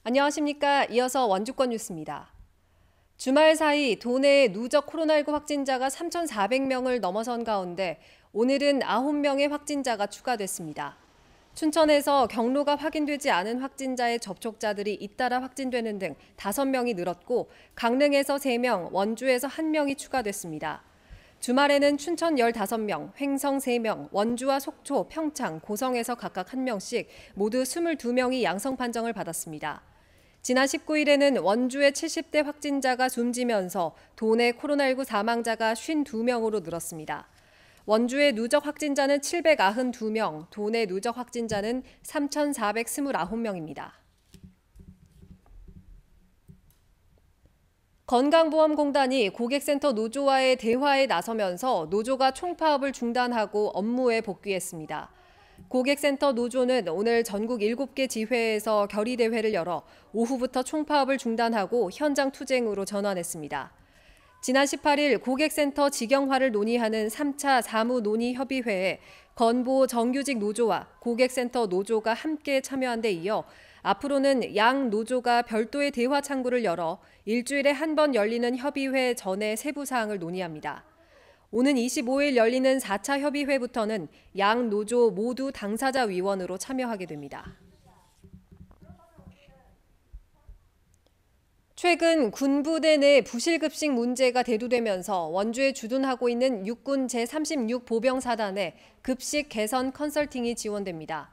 안녕하십니까. 이어서 원주권 뉴스입니다. 주말 사이 도내의 누적 코로나19 확진자가 3,400명을 넘어선 가운데 오늘은 9명의 확진자가 추가됐습니다. 춘천에서 경로가 확인되지 않은 확진자의 접촉자들이 잇따라 확진되는 등 5명이 늘었고 강릉에서 3명, 원주에서 1명이 추가됐습니다. 주말에는 춘천 15명, 횡성 3명, 원주와 속초, 평창, 고성에서 각각 1명씩 모두 22명이 양성 판정을 받았습니다. 지난 19일에는 원주의 70대 확진자가 숨지면서 도내 코로나19 사망자가 52명으로 늘었습니다. 원주의 누적 확진자는 792명, 도내 누적 확진자는 3,429명입니다. 건강보험공단이 고객센터 노조와의 대화에 나서면서 노조가 총파업을 중단하고 업무에 복귀했습니다. 고객센터 노조는 오늘 전국 7개 지회에서 결의대회를 열어 오후부터 총파업을 중단하고 현장 투쟁으로 전환했습니다. 지난 18일 고객센터 직영화를 논의하는 3차 사무논의협의회에 건보 정규직 노조와 고객센터 노조가 함께 참여한 데 이어 앞으로는 양 노조가 별도의 대화 창구를 열어 일주일에 한 번 열리는 협의회 전에 세부 사항을 논의합니다. 오는 25일 열리는 4차 협의회부터는 양 노조 모두 당사자 위원으로 참여하게 됩니다. 최근 군부대 내 부실급식 문제가 대두되면서 원주에 주둔하고 있는 육군 제36보병사단에 급식 개선 컨설팅이 지원됩니다.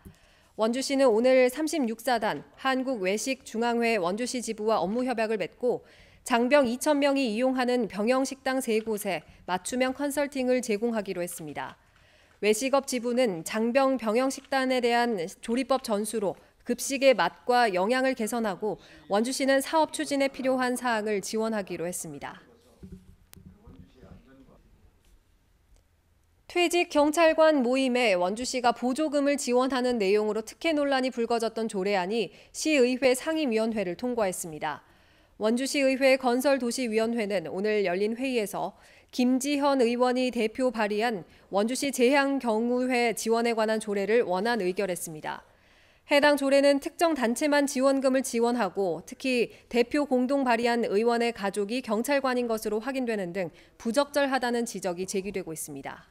원주시는 오늘 36사단 한국외식중앙회 원주시 지부와 업무 협약을 맺고 장병 2,000명이 이용하는 병영식당 3곳에 맞춤형 컨설팅을 제공하기로 했습니다. 외식업 지부는 장병 병영식단에 대한 조리법 전수로 급식의 맛과 영양을 개선하고 원주시는 사업 추진에 필요한 사항을 지원하기로 했습니다. 퇴직 경찰관 모임에 원주시가 보조금을 지원하는 내용으로 특혜 논란이 불거졌던 조례안이 시의회 상임위원회를 통과했습니다. 원주시의회 건설도시위원회는 오늘 열린 회의에서 김지현 의원이 대표 발의한 원주시 재향경우회 지원에 관한 조례를 원안 의결했습니다. 해당 조례는 특정 단체만 지원금을 지원하고 특히 대표 공동 발의한 의원의 가족이 경찰관인 것으로 확인되는 등 부적절하다는 지적이 제기되고 있습니다.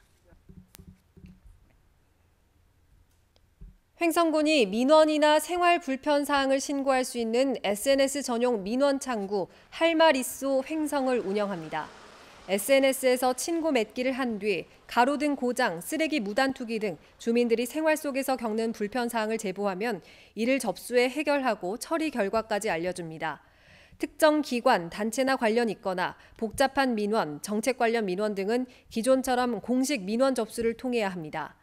횡성군이 민원이나 생활 불편 사항을 신고할 수 있는 SNS 전용 민원 창구 할말있소 횡성을 운영합니다. SNS에서 친구 맺기를 한 뒤 가로등 고장, 쓰레기 무단 투기 등 주민들이 생활 속에서 겪는 불편 사항을 제보하면 이를 접수해 해결하고 처리 결과까지 알려줍니다. 특정 기관, 단체나 관련 있거나 복잡한 민원, 정책 관련 민원 등은 기존처럼 공식 민원 접수를 통해야 합니다.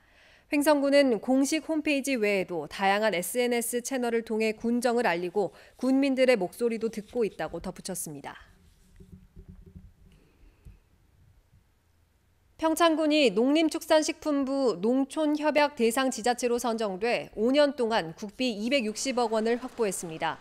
횡성군은 공식 홈페이지 외에도 다양한 SNS 채널을 통해 군정을 알리고 군민들의 목소리도 듣고 있다고 덧붙였습니다. 평창군이 농림축산식품부 농촌협약 대상 지자체로 선정돼 5년 동안 국비 260억 원을 확보했습니다.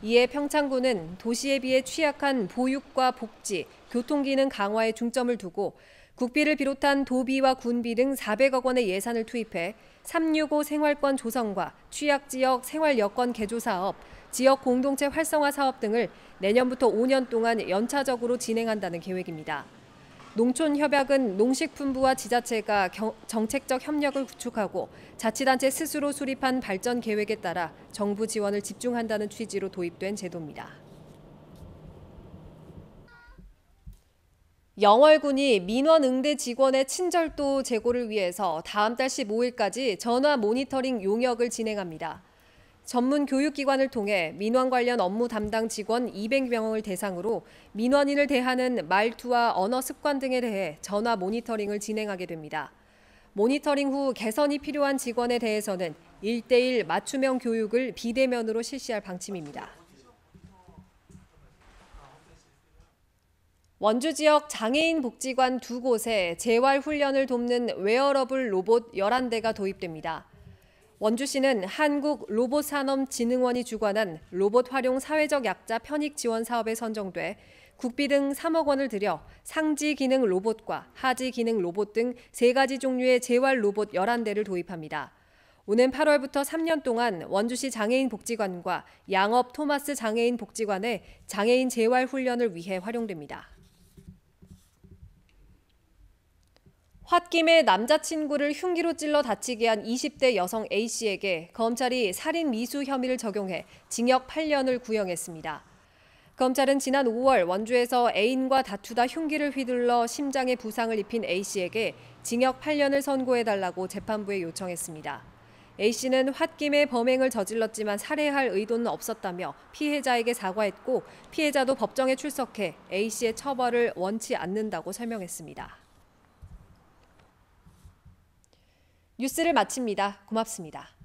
이에 평창군은 도시에 비해 취약한 보육과 복지, 교통기능 강화에 중점을 두고 국비를 비롯한 도비와 군비 등 400억 원의 예산을 투입해 365 생활권 조성과 취약지역 생활여건 개조 사업, 지역 공동체 활성화 사업 등을 내년부터 5년 동안 연차적으로 진행한다는 계획입니다. 농촌협약은 농식품부와 지자체가 정책적 협력을 구축하고 자치단체 스스로 수립한 발전 계획에 따라 정부 지원을 집중한다는 취지로 도입된 제도입니다. 영월군이 민원 응대 직원의 친절도 제고를 위해서 다음 달 15일까지 전화 모니터링 용역을 진행합니다. 전문 교육기관을 통해 민원 관련 업무 담당 직원 200명을 대상으로 민원인을 대하는 말투와 언어 습관 등에 대해 전화 모니터링을 진행하게 됩니다. 모니터링 후 개선이 필요한 직원에 대해서는 1:1 맞춤형 교육을 비대면으로 실시할 방침입니다. 원주 지역 장애인 복지관 2곳에 재활 훈련을 돕는 웨어러블 로봇 11대가 도입됩니다. 원주시는 한국로봇산업진흥원이 주관한 로봇 활용 사회적 약자 편익 지원 사업에 선정돼 국비 등 3억 원을 들여 상지 기능 로봇과 하지 기능 로봇 등 3가지 종류의 재활 로봇 11대를 도입합니다. 오는 8월부터 3년 동안 원주시 장애인 복지관과 양업 토마스 장애인 복지관의 장애인 재활 훈련을 위해 활용됩니다. 홧김에 남자친구를 흉기로 찔러 다치게 한 20대 여성 A씨에게 검찰이 살인 미수 혐의를 적용해 징역 8년을 구형했습니다. 검찰은 지난 5월 원주에서 애인과 다투다 흉기를 휘둘러 심장에 부상을 입힌 A씨에게 징역 8년을 선고해달라고 재판부에 요청했습니다. A씨는 홧김에 범행을 저질렀지만 살해할 의도는 없었다며 피해자에게 사과했고 피해자도 법정에 출석해 A씨의 처벌을 원치 않는다고 설명했습니다. 뉴스를 마칩니다. 고맙습니다.